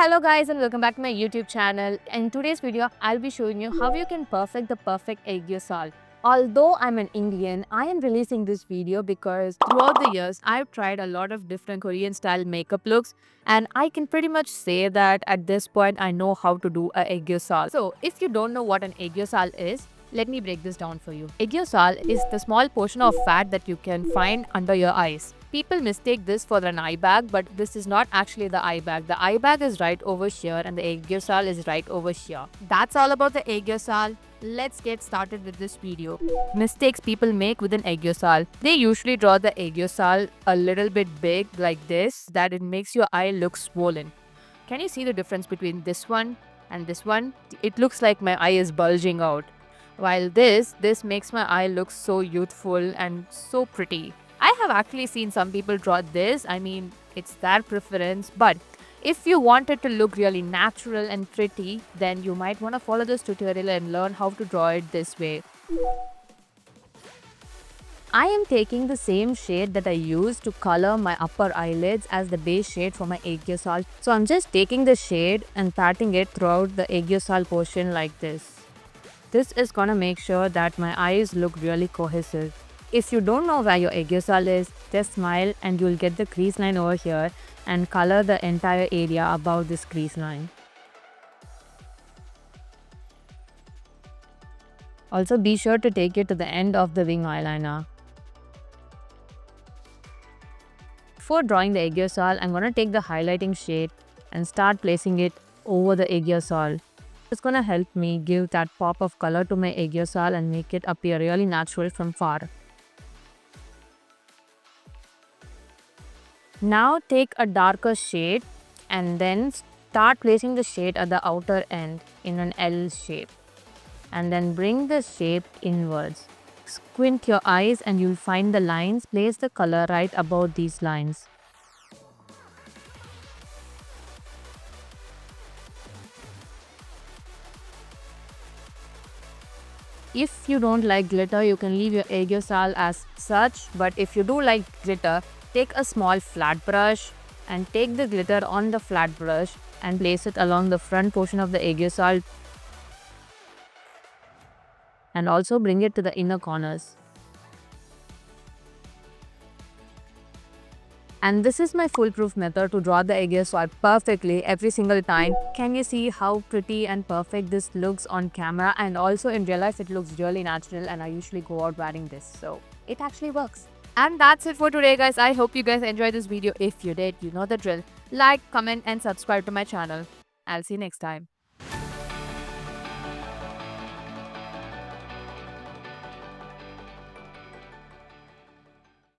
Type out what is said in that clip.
Hello guys and welcome back to my YouTube channel. In today's video, I'll be showing you how you can perfect the perfect Aegyo Sal. Although I'm an Indian, I am releasing this video because throughout the years, I've tried a lot of different Korean style makeup looks and I can pretty much say that at this point, I know how to do a Aegyo Sal. So if you don't know what an Aegyo Sal is, let me break this down for you. Aegyo Sal is the small portion of fat that you can find under your eyes. People mistake this for an eye bag, but this is not actually the eye bag. The eye bag is right over here and the Aegyo Sal is right over here. That's all about the Aegyo Sal. Let's get started with this video. Mistakes people make with an Aegyo Sal. They usually draw the Aegyo Sal a little bit big like this, that it makes your eye look swollen. Can you see the difference between this one and this one? It looks like my eye is bulging out. While this makes my eye look so youthful and so pretty. I have actually seen some people draw this. I mean, it's their preference. But if you want it to look really natural and pretty, then you might want to follow this tutorial and learn how to draw it this way. I am taking the same shade that I used to color my upper eyelids as the base shade for my Aegyo Sal. So I'm just taking the shade and patting it throughout the Aegyo Sal portion like this. This is gonna make sure that my eyes look really cohesive. If you don't know where your Aegyo Sal is, just smile and you'll get the crease line over here and color the entire area above this crease line. Also be sure to take it to the end of the wing eyeliner. Before drawing the Aegyo Sal, I'm gonna take the highlighting shade and start placing it over the Aegyo Sal. It's gonna help me give that pop of color to my Aegyo Sal and make it appear really natural from far. Now take a darker shade and then start placing the shade at the outer end in an L shape. And then bring the shape inwards. Squint your eyes and you'll find the lines. Place the color right above these lines. If you don't like glitter, you can leave your Aegyo Sal as such. But if you do like glitter, take a small flat brush and take the glitter on the flat brush and place it along the front portion of the Aegyo Sal and also bring it to the inner corners. And this is my foolproof method to draw the Aegyo Sal perfectly every single time. Can you see how pretty and perfect this looks on camera? And also in real life, it looks really natural and I usually go out wearing this. So it actually works. And that's it for today, guys. I hope you guys enjoyed this video. If you did, you know the drill. Like, comment and subscribe to my channel. I'll see you next time.